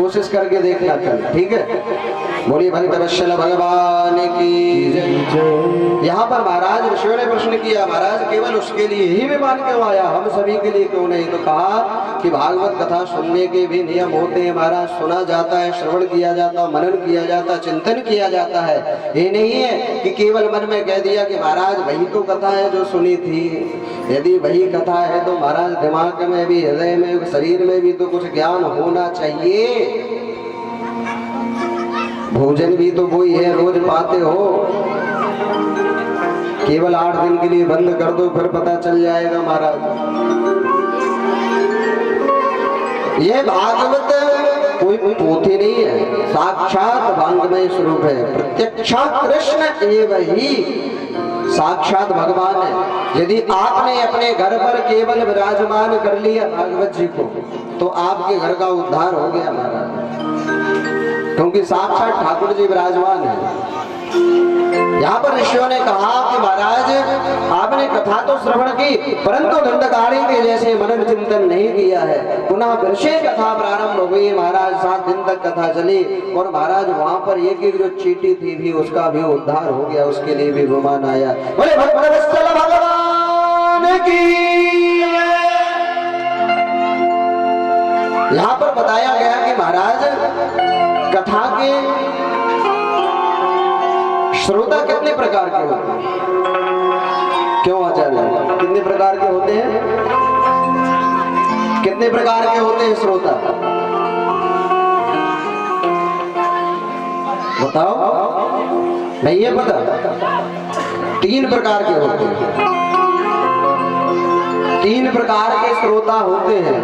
कोशिश करके देखना कल, ठीक है। बोलिए भक्तवत्सल भगवान की जय। यहाँ पर महाराज ऋषियों ने प्रश्न किया, महाराज केवल उसके लिए ही विमान क्यों आया, हम सभी के लिए क्यों नहीं? तो कहा कि भागवत कथा सुनने के भी नियम होते हैं महाराज। सुना जाता है, श्रवण किया जाता, मनन किया जाता, चिंतन किया जाता है। ये नहीं है कि केवल मन में कह दिया कि महाराज वही तो कथा है जो सुनी थी। यदि वही कथा है तो महाराज दिमाग में भी, हृदय में, शरीर में भी तो कुछ ज्ञान होना चाहिए। भोजन भी तो वही है, रोज पाते हो। केवल 8 दिन के लिए बंद कर दो, फिर पता चल जाएगा महाराज। ये भागवत कोई पोथी नहीं है, साक्षात वांग्मय स्वरूप है। प्रत्यक्षात कृष्ण एवं ही साक्षात भगवान है। यदि आपने अपने घर पर केवल विराजमान कर लिया भागवत जी को, तो आपके घर का उद्धार हो गया महाराज, क्योंकि साक्षात ठाकुर जी विराजमान है। यहाँ पर ऋषियों ने कहा कि महाराज आपने कथा तो श्रवण की, परंतु दंडकारी के जैसे मनन चिंतन नहीं किया है। पुनः फिर से कथा प्रारंभ हुई महाराज, 7 दिन तक कथा चली और महाराज वहां पर एक एक जो चीटी थी भी उसका भी उद्धार हो गया, उसके लिए भी विमान आया। बोले भक्तवत्सल भगवान की। यहाँ पर बताया गया कि महाराज कथा के श्रोता कितने प्रकार के होते हैं? क्यों आचार्य, कितने प्रकार के होते हैं? कितने प्रकार के होते हैं श्रोता? बताओ, नहीं है पता? 3 प्रकार के होते हैं। 3 प्रकार के श्रोता होते हैं।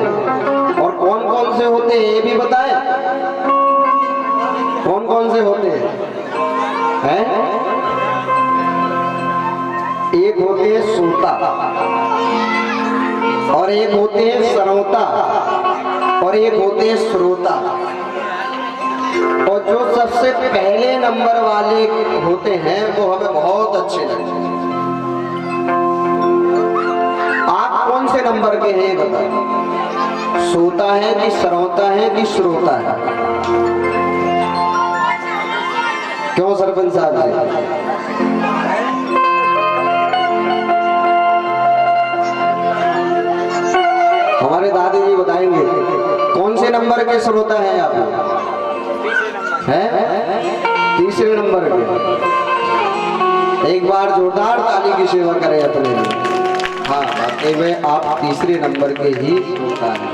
और कौन कौन से होते हैं ये भी बताएं। कौन कौन से होते हैं? एक होते हैं श्रोता, और एक होते हैं श्रोता, और एक होते हैं श्रोता। और जो सबसे पहले नंबर वाले होते हैं वो हमें बहुत अच्छे लगते हैं। आप कौन से नंबर के हैं बताइए? श्रोता है कि श्रोता है कि श्रोता है? क्यों सरपंच साहब जी? हमारे दादी जी बताएंगे कौन से नंबर के श्रोता हैं आप? हैं? 3रे नंबर के। एक बार जोरदार ताली की सेवा करें अपने। हाँ, वाकई में आप 3रे नंबर के ही श्रोता हैं।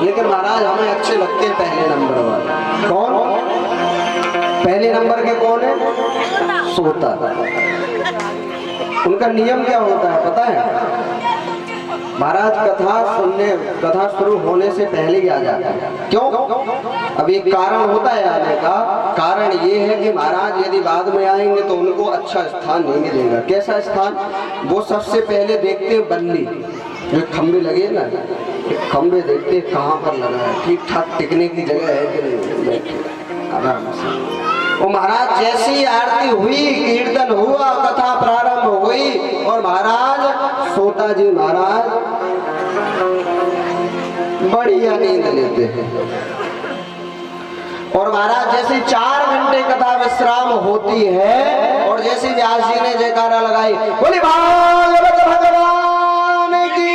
लेकिन महाराज हमें अच्छे लगते हैं पहले नंबर वाले। कौन पहले नंबर के? कौन है? श्रोता। उनका नियम क्या होता है पता है महाराज? कथा शुरू होने से पहले ही आ जाता है। क्यों? अब एक कारण होता है आने का। कारण ये है कि महाराज यदि बाद में आएंगे तो उनको अच्छा स्थान नहीं मिलेगा। कैसा स्थान? वो सबसे पहले देखते हैं बल्ली, जो खंबे लगे ना, खंबे देखते कहाँ पर लगा है, ठीक ठाक टिकने की जगह है कि नहीं, आराम से। वो महाराज जैसी आरती हुई, कीर्तन हुआ, कथा प्रारंभ हुई और महाराज श्रोता जी महाराज बढ़िया नींद लेते हैं। और महाराज जैसे 4 घंटे कथा विश्राम होती है और जैसे व्यास जी ने जयकारा लगाई, बोली भागवत भगवान की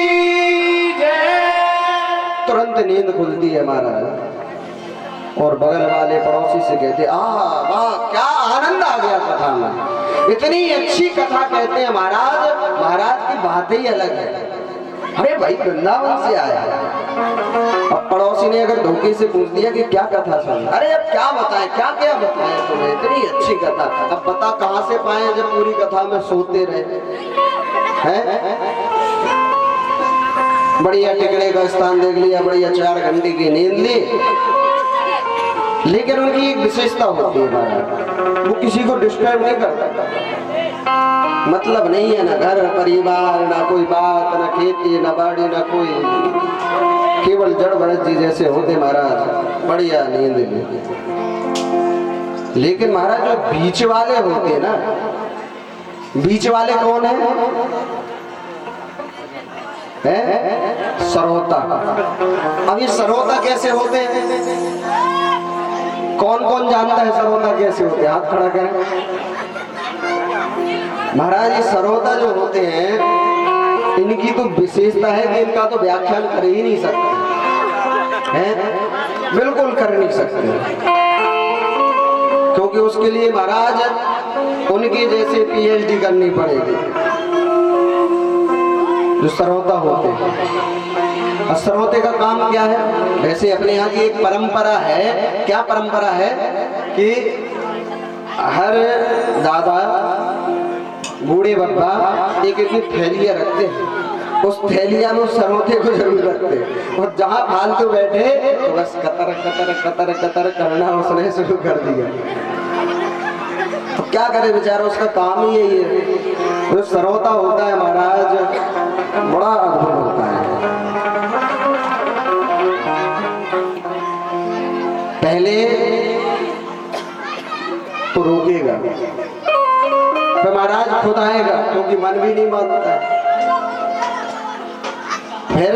जय, तुरंत नींद खुलती है महाराज। और बगल वाले पड़ोसी से कहते, वाह क्या आनंद आ गया कथा में, इतनी अच्छी कथा कहते हैं महाराज। महाराज की बात ही अलग है। अरे भाई वृंदावन से आया। अब पड़ोसी ने अगर धोखे से पूछ दिया कि क्या कथा सुन, अरे अब क्या बताएं, क्या क्या बताएं तुम्हें, इतनी अच्छी कथा। अब बता कहाँ से पाए जब पूरी कथा में सोते रहे हैं? बढ़िया टिकने का स्थान देख लिया, बढ़िया 4 घंटे की नींद ली। लेकिन उनकी एक विशेषता होती है महाराज, वो किसी को डिस्टर्ब नहीं करता। मतलब नहीं है ना घर परिवार, ना कोई बात, ना खेती, ना बाड़ी, ना कोई, केवल जड़ भरत जी जैसे होते महाराज, बढ़िया नींद लेते। लेकिन महाराज जो बीच वाले होते हैं ना, बीच वाले कौन है? है सरोता। अब ये सरोता कैसे होते हैं? कौन कौन जानता है सरोता कैसे होते हैं? हाथ खड़ा करें। महाराज ये सरोता जो होते हैं इनकी तो विशेषता है कि इनका तो व्याख्यान कर ही नहीं सकते हैं, बिल्कुल कर नहीं सकते, क्योंकि उसके लिए महाराज उनकी जैसे पीएचडी करनी पड़ेगी जो सरोता होते हैं। सरोते का काम क्या है? वैसे अपने यहाँ की एक परंपरा है। क्या परंपरा है कि हर दादा बूढ़े बाबा एक एक थैलियाँ रखते हैं, उस थैलिया में सरोते को जरूर रखते हैं, और जहाँ फालतू बैठे तो बस कतर कतर कतर कतर करना उसने शुरू कर दिया। तो क्या करे बेचारा, उसका काम ही यही है। जो सरोता होता है महाराज बड़ा अद्भुत होता है। पहले तो रोकेगा, फिर महाराज खुद आएगा क्योंकि मन भी नहीं मानता है। फिर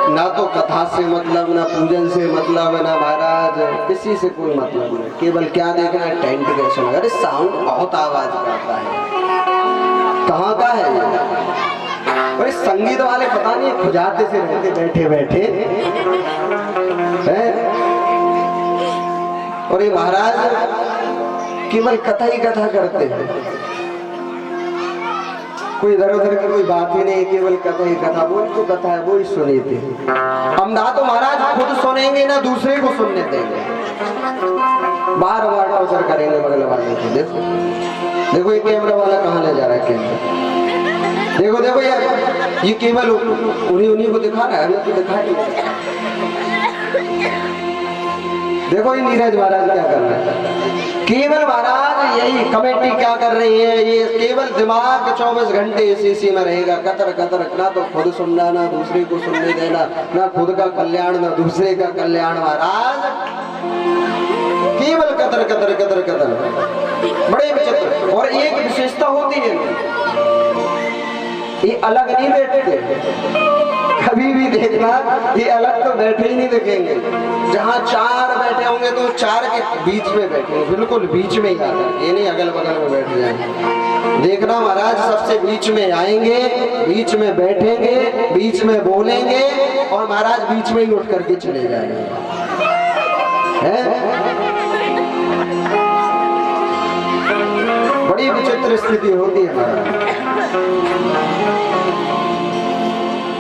ना तो कथा से मतलब, ना पूजन से मतलब, ना महाराज किसी से कोई मतलब नहीं, केवल क्या देखना है टेंट कैसे लगा। अरे साउंड बहुत आवाज करता है, कहाँ का है ये? अरे संगीत वाले पता नहीं खुजाते से रहते बैठे बैठे है। और ये महाराज केवल कथा ही कथा करते हैं, कोई इधर उधर की कोई बात ही नहीं, केवल कथा ही कथा। वो जो कथा है वो ही सुनी थी। हम ना तो महाराज खुद सुनेंगे ना दूसरे को सुनने देंगे, बार बार टॉर्चर करेंगे बगल वाले को। देखो देखो ये कैमरा वाला कहाँ ले जा रहा है कैमरा, देखो देखो यार, ये केवल उन्हीं को दिखा रहा है, हमें तो दिखा ही नहीं। देखो ये नीरज महाराज क्या कर रहे हैं, केवल महाराज यही कमेटी क्या कर रही है, ये केवल दिमाग 24 घंटे इसी में रहेगा, कतर कतर, ना तो खुद सुनना ना दूसरे को सुनने देना, ना खुद का कल्याण ना दूसरे का कल्याण। महाराज केवल कतर कतर कतर कतर, बड़े विचित्र। और एक विशेषता होती है, ये अलग नहीं बैठते, कभी भी देखना ये अलग तो बैठे ही नहीं दिखेंगे। जहाँ चार बैठे होंगे तो चार के बीच में बैठे, बिल्कुल बीच में ही आकर, ये नहीं अगल बगल में बैठ जाएंगे। देखना महाराज सबसे बीच में आएंगे, बीच में बैठेंगे, बीच में बोलेंगे, और महाराज बीच में ही उठ करके चले जाएंगे। बड़ी विचित्र स्थिति होती है महाराज,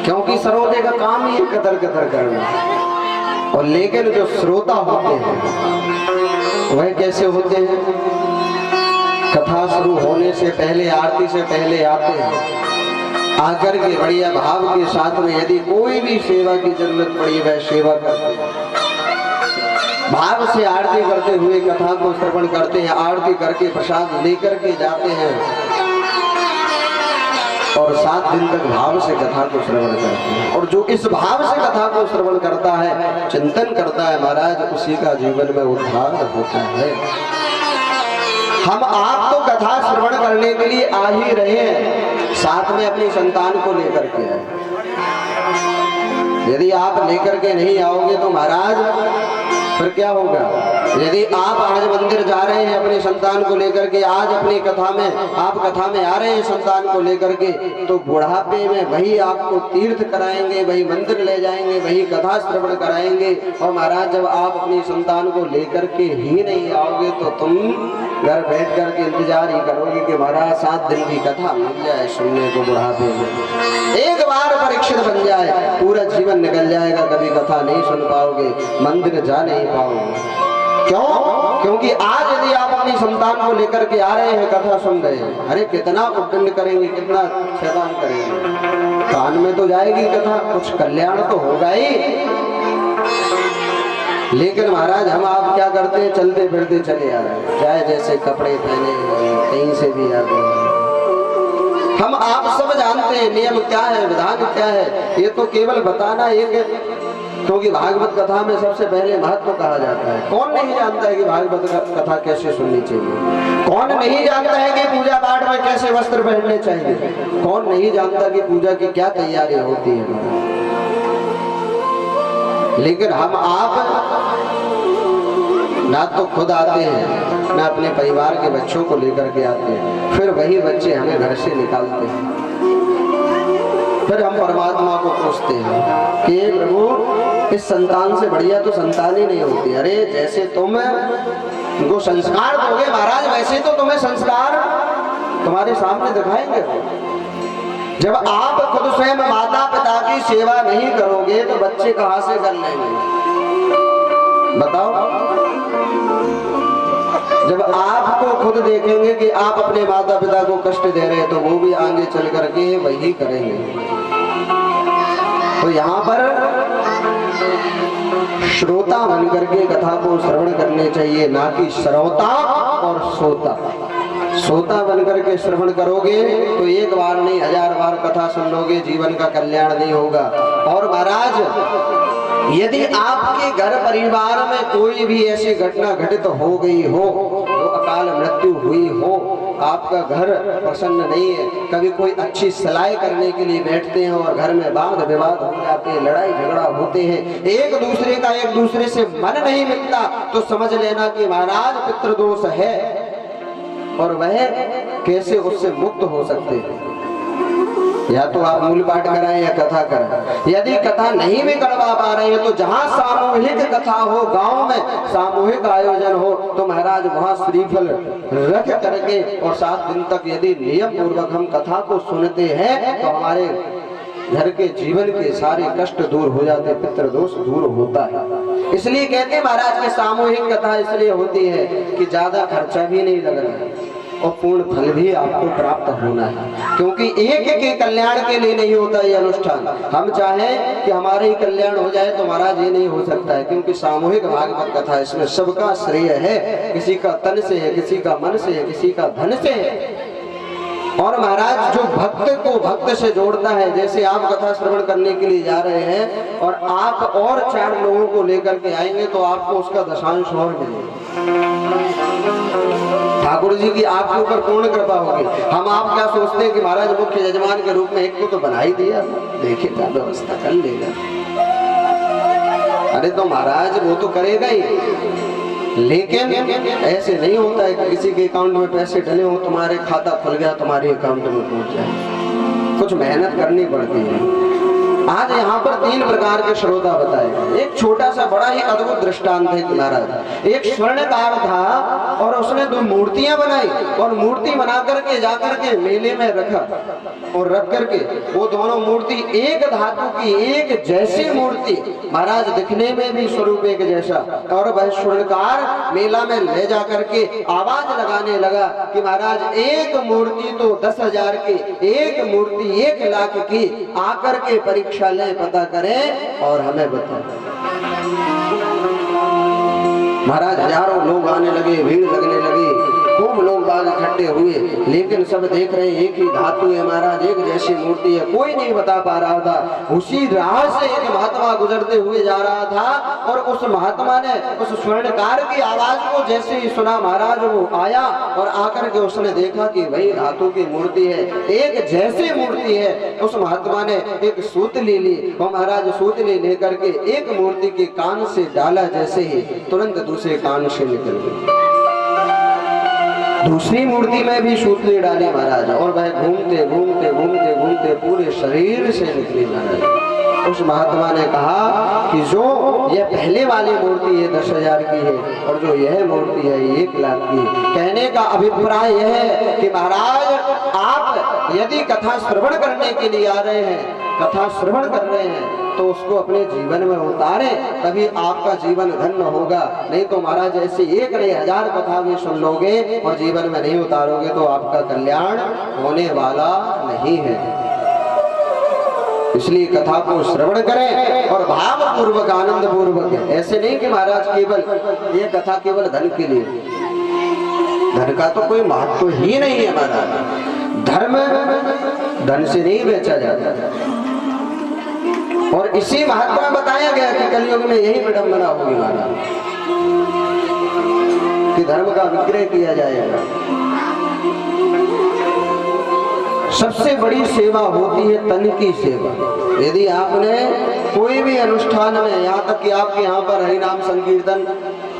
क्योंकि सरोते का काम ही कतर कतर करना। और लेकिन जो श्रोता होते हैं वह कैसे होते हैं? कथा शुरू होने से पहले, आरती से पहले आते हैं, आकर के बढ़िया भाव के साथ में यदि कोई भी सेवा की जरूरत पड़ी वह सेवा करते हैं। भाव से आरती करते हुए कथा को श्रवण करते हैं, आरती करके प्रसाद लेकर के जाते हैं, और 7 दिन तक भाव से कथा को श्रवण करते हैं। और जो इस भाव से कथा को श्रवण करता है, चिंतन करता है महाराज, उसी का जीवन में उद्धार होता है। हम आप तो कथा श्रवण करने के लिए आ ही रहे हैं, साथ में अपनी संतान को लेकर के आए। यदि आप लेकर के नहीं आओगे तो महाराज फिर क्या होगा? यदि आप आज मंदिर जा रहे हैं अपने संतान को लेकर के, आज अपनी कथा में आप कथा में आ रहे हैं संतान को लेकर के, तो बुढ़ापे में वही आपको तीर्थ कराएंगे, वही मंदिर ले जाएंगे, वही कथा श्रवण कराएंगे। और महाराज जब आप अपनी संतान को लेकर के ही नहीं आओगे तो तुम घर बैठ करके इंतजार ही करोगे कि महाराज 7 दिन की कथा मिल जाए सुनने को बुढ़ापे में। एक बार परीक्षित बन जाए, पूरा जीवन निकल जाएगा, कभी कथा नहीं सुन पाओगे, मंदिर जा नहीं पाओगे। क्यों? क्योंकि आज यदि आप अपनी संतान को लेकर के आ रहे हैं, कथा सुन रहे हैं, अरे कितना उद्दंड करेंगे, कितना शैतान करेंगे, कान में तो जाएगी कथा, कुछ कल्याण तो होगा ही। लेकिन महाराज हम आप क्या करते हैं, चलते फिरते चले आ रहे हैं, चाहे जैसे कपड़े पहने कहीं से भी आ गए। हम आप सब जानते हैं नियम क्या है, विधान क्या है, ये तो केवल बताना एक क्योंकि भागवत कथा में सबसे पहले महत्व कहा जाता है। कौन नहीं जानता है कि भागवत कथा कैसे सुननी चाहिए? कौन नहीं जानता है कि पूजा पाठ में कैसे वस्त्र पहनने चाहिए? कौन नहीं जानता कि पूजा की क्या तैयारी होती है? लेकिन हम आप ना तो खुद आते हैं, ना अपने परिवार के बच्चों को लेकर के आते हैं, फिर वही बच्चे हमें घर से निकालते हैं। फिर हम परमात्मा को पूछते हैं कि प्रभु, इस संतान से बढ़िया तो संतान ही नहीं होती। अरे जैसे तुम उनको संस्कार दोगे महाराज, वैसे तो तुम्हें संस्कार तुम्हारे सामने दिखाएंगे। जब आप खुद स्वयं माता पिता की सेवा नहीं करोगे तो बच्चे कहां से कर लेंगे? बताओ। जब आपको खुद देखेंगे कि आप अपने माता पिता को कष्ट दे रहे हैं तो वो भी आगे चल करके वही करेंगे। तो यहाँ पर श्रोता बनकर के कथा को श्रवण करने चाहिए, ना कि श्रोता और सोता। सोता बनकर के श्रवण करोगे तो एक बार नहीं 1000 बार कथा सुन लोगे, जीवन का कल्याण नहीं होगा। और महाराज, यदि आपके घर परिवार में कोई भी ऐसी घटना घटित हो गई हो, जो अकाल मृत्यु हुई हो, आपका घर प्रसन्न नहीं है, कभी कोई अच्छी सलाह करने के लिए बैठते हैं और घर में वाद विवाद हो जाते हैं, लड़ाई झगड़ा होते हैं, एक दूसरे से मन नहीं मिलता, तो समझ लेना कि महाराज पितृदोष है। और वह कैसे उससे मुक्त हो सकते हैं? या तो आप मूल पाठ कराएं या कथा कराएं। यदि कथा नहीं भी करवा पा रहे हैं तो जहां सामूहिक कथा हो, गांव में सामूहिक आयोजन हो, तो महाराज वहां श्रीफल रख करके और 7 दिन तक यदि नियम पूर्वक हम कथा को सुनते हैं तो हमारे घर के जीवन के सारे कष्ट दूर हो जाते, पितृदोष दूर होता है। इसलिए कहते हैं महाराज के सामूहिक कथा इसलिए होती है कि ज्यादा खर्चा भी नहीं लगना है और पूर्ण फल भी आपको प्राप्त होना है, क्योंकि एक के कल्याण के लिए नहीं होता ये अनुष्ठान। हम चाहें कि हमारे ही कल्याण हो जाए तो महाराज ये नहीं हो सकता है, क्योंकि सामूहिक भागवत कथा इसमें सबका श्रेय है। किसी का तन से है, किसी का मन से है, किसी का धन से है। और महाराज जो भक्त को भक्त से जोड़ता है, जैसे आप कथा श्रवण करने के लिए जा रहे हैं और आप और 4 लोगों को लेकर के आएंगे तो आपको उसका दशांश और मिलेगा। ठाकुर जी की आपके ऊपर पूर्ण कृपा होगी। हम आप क्या सोचते हैं कि महाराज मुख्य यजमान के रूप में एक को तो बना ही दिया, देखे क्या व्यवस्था कर लेगा। अरे तो महाराज वो तो करेगा ही, लेकिन ऐसे नहीं होता है कि किसी के अकाउंट में पैसे डले हो, तुम्हारे खाता खुल गया, तुम्हारे अकाउंट में पहुंच जाए। कुछ मेहनत करनी पड़ती है। आज यहाँ पर 3 प्रकार के श्रोता बताए। एक छोटा सा बड़ा ही अद्भुत दृष्टांत है कि महाराज एक स्वर्णकार था और उसने 2 मूर्तियां बनाई और मूर्ति बना करके जाकर के मेले में रखा और रख करके वो दोनों मूर्ति एक धातु की एक जैसी मूर्ति, महाराज दिखने में भी स्वरूप एक जैसा। और वह स्वर्णकार मेला में ले जा करके आवाज लगाने लगा कि महाराज एक मूर्ति तो 10,000 की, एक मूर्ति 1 लाख की, आकर के परीक्षा लें, पता करें और हमें बताएं। महाराज हजारों लोग आने लगे, भीड़ लगने लगी, खूब लोग बाग इकट्ठे हुए, लेकिन सब देख रहे हैं एक ही धातु है महाराज, एक जैसी मूर्ति है, कोई नहीं बता पा रहा था। उसी राह से एक महात्मा गुजरते हुए जा रहा था और उस महात्मा ने उस स्वर्णकार की आवाज को जैसे ही सुना, महाराज वो आया और आकर के उसने देखा कि वही धातु की मूर्ति है, एक जैसी मूर्ति है। उस महात्मा ने एक सूतली ली और महाराज सूतली लेकर के एक मूर्ति के कान से डाला, जैसे ही तुरंत दूसरे कान से निकल गई। दूसरी मूर्ति में भी सूतली डाली महाराज और वह घूमते घूमते घूमते घूमते पूरे शरीर से निकली महाराज। उस महात्मा ने कहा कि जो यह पहले वाली मूर्ति है 10,000 की है और जो यह मूर्ति है 1 लाख की। कहने का अभिप्राय यह है कि महाराज आप यदि कथा श्रवण करने के लिए आ रहे हैं, कथा श्रवण कर रहे हैं, तो उसको अपने जीवन में उतारें, तभी आपका जीवन धन्य होगा। नहीं तो महाराज ऐसे 1 नहीं 1000 कथा भी सुन लोगे और जीवन में नहीं उतारोगे तो आपका कल्याण होने वाला नहीं है। इसलिए कथा को श्रवण करें और भाव पूर्वक आनंद पूर्वक। ऐसे नहीं कि महाराज केवल ये कथा केवल धन के लिए, धन का तो कोई महत्व ही नहीं है महाराज। धर्म धन से नहीं बेचा जाता। और इसी महत्व में बताया गया कि कलयुग में यही विडंबना होगी महाराज, कि धर्म का विक्रय किया जाएगा। सबसे बड़ी सेवा होती है तन की सेवा। यदि आपने कोई भी अनुष्ठान में, यहाँ तक कि आपके यहाँ पर हरिनाम संकीर्तन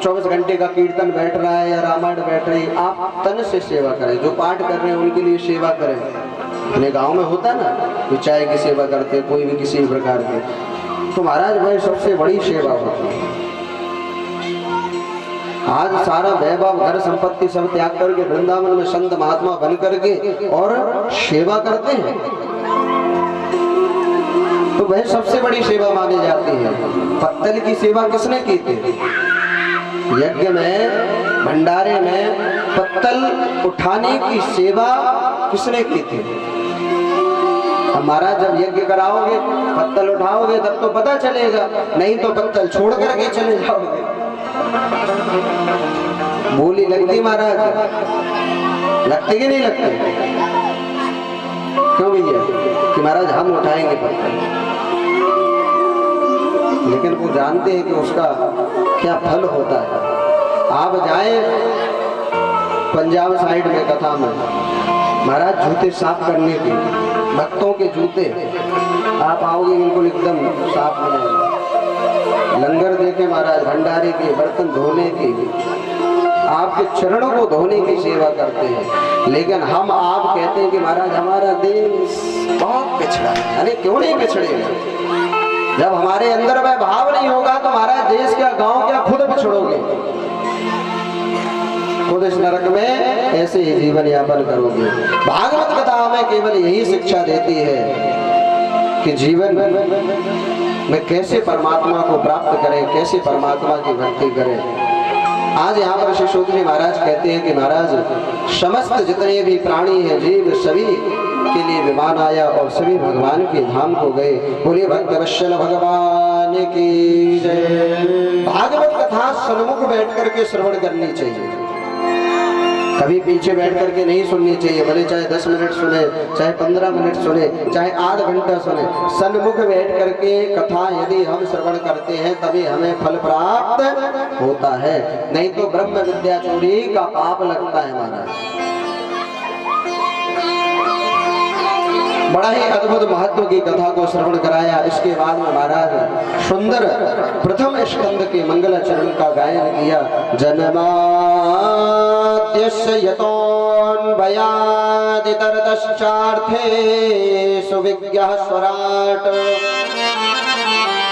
24 घंटे का कीर्तन बैठ रहा है या रामायण बैठ रही, आप तन से सेवा करें। जो पाठ कर रहे हैं उनके लिए सेवा करें। अपने गांव में होता ना, तो चाय की सेवा करते, कोई भी किसी प्रकार की, तो महाराज भाई सबसे बड़ी सेवा होती है। आज सारा वैभव घर संपत्ति सब त्याग करके वृंदावन में संत महात्मा बन करके और सेवा करते हैं, तो वह सबसे बड़ी सेवा मानी जाती है। पत्तल की सेवा किसने की थी? यज्ञ में, भंडारे में पत्तल उठाने की सेवा किसने की थी? हमारा जब यज्ञ कराओगे, पत्तल उठाओगे तब तो पता चलेगा, नहीं तो पत्तल छोड़ करके चले जाओगे। बोली लगती महाराज? लगती कि नहीं लगती? क्यों भैया? कि महाराज हम उठाएंगे पत्थर, लेकिन वो जानते हैं कि उसका क्या फल होता है। आप जाए पंजाब साइड में कथा में, महाराज जूते साफ करने के, भक्तों के जूते आप आओगे बिल्कुल एकदम साफ मिलेंगे। लंगर देके महाराज भंडारे के, बर्तन धोने की, आपके चरणों को धोने की सेवा करते हैं। लेकिन हम आप कहते हैं कि महाराज हमारा देश बहुत पिछड़ा है। अरे क्यों नहीं पिछड़ेगा? जब हमारे अंदर वह भाव नहीं होगा तो महाराज देश क्या, गांव क्या, खुद पिछड़ोगे। खुद इस नरक में ऐसे ही जीवन यापन करोगे। भागवत कथा में केवल यही शिक्षा देती है कि जीवन में कैसे परमात्मा को प्राप्त करें, कैसे परमात्मा की भक्ति करें। आज यहाँ पर श्री सूत जी महाराज कहते हैं कि महाराज समस्त जितने भी प्राणी हैं, जीव, सभी के लिए विमान आया और सभी भगवान के धाम को गए। बोलिए भक्त वत्सल भगवान की जय। भागवत कथा सन्मुख बैठ करके श्रवण करनी चाहिए, कभी पीछे बैठ करके नहीं सुननी चाहिए। भले चाहे 10 मिनट सुने, चाहे 15 मिनट सुने, चाहे आधा घंटा सुने, सन्मुख बैठ करके कथा यदि हम श्रवण करते हैं तभी हमें फल प्राप्त होता है, नहीं तो ब्रह्म विद्या चोरी का पाप लगता है महाराज। बड़ा ही अद्भुत महत्व की कथा को श्रवण कराया। इसके बाद में महाराज सुंदर प्रथम स्कंद के मंगलाचरण का गायन किया। जन्माद्यस्य यतोऽन्वयादितरतश्चार्थे सुविज्ञः स्वराट्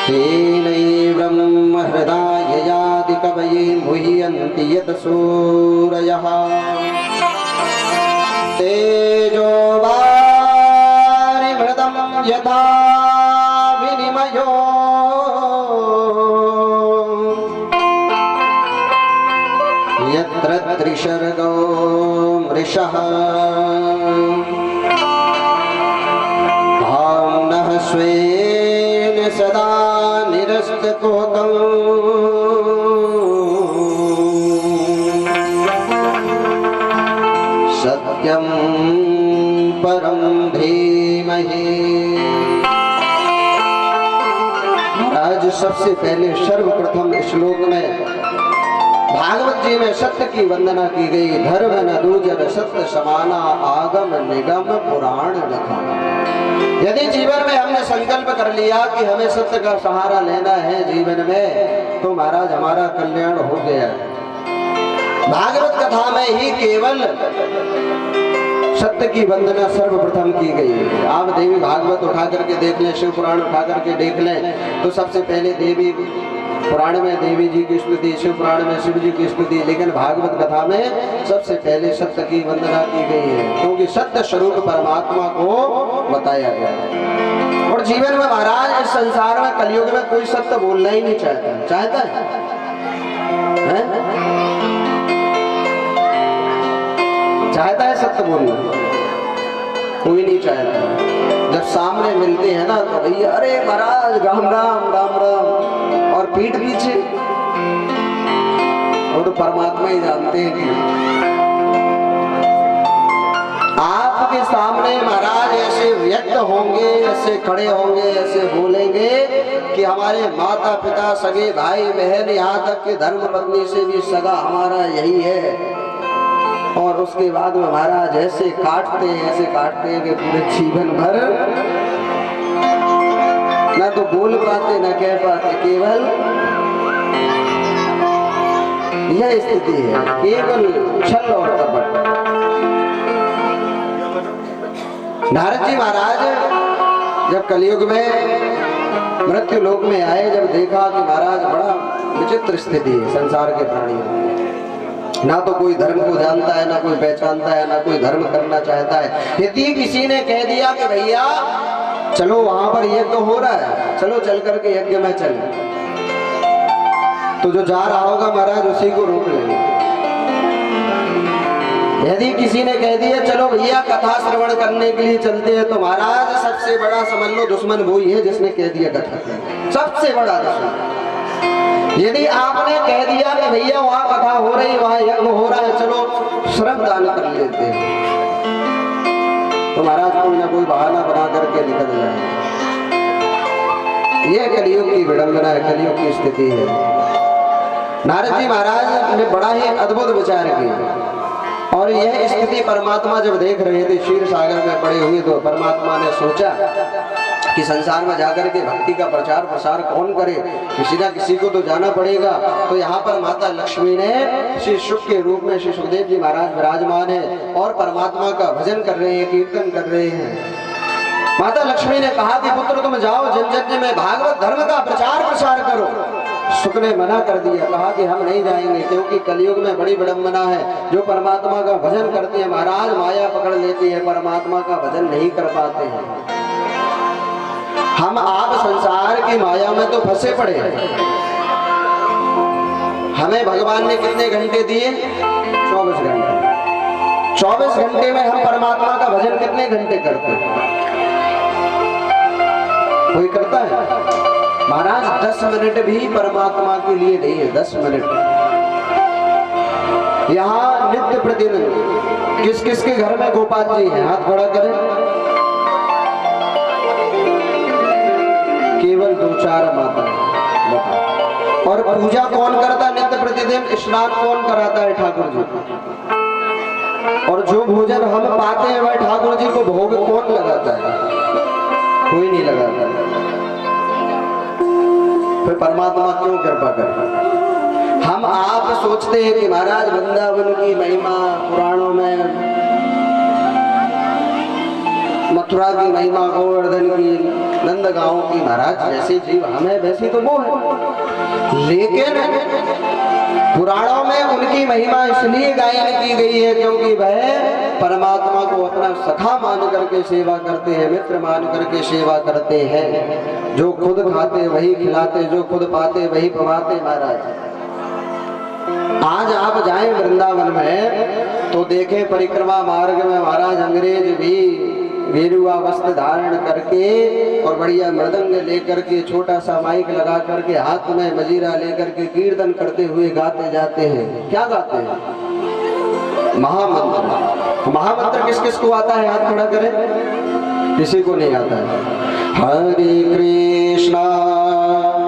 तेनैवं हृदय कवये मुह्यन्ति यत् सूरयः तेजो यथा विनिमयो यत्र त्रिशर्गो मृषः भावनः स्वेन सदा निरस्तकुहकम् सत्यं परं धीमहि। आज सबसे पहले सर्वप्रथम श्लोक में भागवत जी में सत्य की वंदना की गई। धर्म न दूजन सत्य समाना आगम निगम पुराण लिखाना। यदि जीवन में हमने संकल्प कर लिया कि हमें सत्य का सहारा लेना है जीवन में, तो महाराज हमारा कल्याण हो गया। भागवत कथा में ही केवल सत्य की वंदना सर्वप्रथम की गई है। आप देवी भागवत उठा करके देख लें, शिव पुराण उठा करके देख लें, तो सबसे पहले देवी पुराण में देवी जी की स्तुति, शिव पुराण में शिव जी की स्तुति, लेकिन भागवत कथा में सबसे पहले सत्य की वंदना की गई है, क्योंकि सत्य स्वरूप परमात्मा को बताया गया है। और जीवन में महाराज इस संसार में कलयुग में कोई सत्य बोलना ही नहीं चाहता है? चाहता है सत्य बोलना? कोई नहीं चाहता। जब सामने मिलते हैं ना तो भैया अरे महाराज राम राम राम राम, और पीठ पीछे वो तो परमात्मा ही जानते हैं कि आपके सामने महाराज ऐसे यज्ञ होंगे, ऐसे खड़े होंगे, ऐसे बोलेंगे कि हमारे माता पिता, सगे भाई बहन, यहाँ तक कि धर्म पत्नी से भी सगा हमारा यही है। और उसके बाद में महाराज ऐसे काटते हैं कि पूरे जीवन भर ना तो बोल पाते ना कह पाते, केवल यह स्थिति है, केवल छल और कपट। नारद जी महाराज जब कलयुग में मृत्यु लोक में आए, जब देखा कि महाराज बड़ा विचित्र स्थिति है संसार के प्राणियों, ना तो कोई धर्म को जानता है, ना कोई पहचानता है, ना कोई धर्म करना चाहता है। यदि किसी ने कह दिया कि भैया चलो वहां पर यज्ञ हो रहा है, चलो चल करके यज्ञ में चले, तो जो जा रहा होगा महाराज उसी को रोक लेंगे। यदि किसी ने कह दिया चलो भैया कथा श्रवण करने के लिए चलते हैं, तो महाराज सबसे बड़ा समझ लो दुश्मन वो ही है जिसने कह दिया कथा, सबसे बड़ा दुश्मन। यदि आपने कह दिया कि भैया वहां कथा हो रही, वहां यज्ञ हो रहा है, चलो श्रम दान कर लेते हैं, तो महाराज कोई ना कोई बहाना बना करके निकल जाए। यह कलयुग की विडंबना है, कलयुग की स्थिति है। नारद जी महाराज ने बड़ा ही अद्भुत विचार किया, और यह स्थिति परमात्मा जब देख रहे थे, क्षीर सागर में पड़े हुए, तो परमात्मा ने सोचा कि संसार में जाकर के भक्ति का प्रचार प्रसार कौन करे, किसी ना किसी को तो जाना पड़ेगा। तो यहाँ पर माता लक्ष्मी ने श्री शुक के रूप में श्री सुखदेव जी महाराज विराजमान है और परमात्मा का भजन कर रहे हैं, कीर्तन कर रहे हैं। माता लक्ष्मी ने कहा कि पुत्र तुम जाओ जन जन में भागवत धर्म का प्रचार प्रसार करो। शुक ने मना कर दिया, कहा कि हम नहीं जाएंगे, क्योंकि कलयुग में बड़ी विडंबना है। जो परमात्मा का भजन करते हैं महाराज माया पकड़ लेती है, परमात्मा का भजन नहीं कर पाते हैं। हम आप संसार की माया में तो फंसे पड़े हैं। हमें भगवान ने कितने घंटे दिए? 24 घंटे। 24 घंटे में हम परमात्मा का भजन कितने घंटे करते हैं? कोई करता है? महाराज 10 मिनट भी परमात्मा के लिए नहीं है। 10 मिनट यहाँ नित्य प्रतिदिन किस किस के घर में गोपाल जी हैं? हाथ खड़ा करें। केवल 2-4 माता है। और पूजा कौन करता है नित्य प्रतिदिन? स्नान कौन कराता है? ठाकुर जी। और जो भोजन हम पाते हैं वह ठाकुर जी को भोग कौन लगाता है? कोई नहीं लगाता। फिर परमात्मा क्यों कृपा कर? हम आप सोचते हैं कि महाराज वृंदावन की महिमा पुराणों में, मथुरा की महिमा, गोवर्धन की, नंदगांव की, महाराज जैसे जीव हमें वैसी तो वो है। लेकिन पुराणों में उनकी महिमा इसलिए गायन की गई है क्योंकि वह परमात्मा को अपना सखा मान करके सेवा करते हैं, मित्र मान करके सेवा करते हैं। जो खुद खाते वही खिलाते, जो खुद पाते वही पवाते। महाराज आज आप जाएं वृंदावन में तो देखें परिक्रमा मार्ग में महाराज अंग्रेज भी गेरुआ वस्त्र धारण करके और बढ़िया मृदंग लेकर के, छोटा सा माइक लगा करके, हाथ में मजीरा लेकर के कीर्तन करते हुए गाते जाते हैं। क्या गाते हैं? महामंत्र। महामंत्र किस किस को आता है? हाथ खड़ा करें। किसी को नहीं आता है। हरे कृष्णा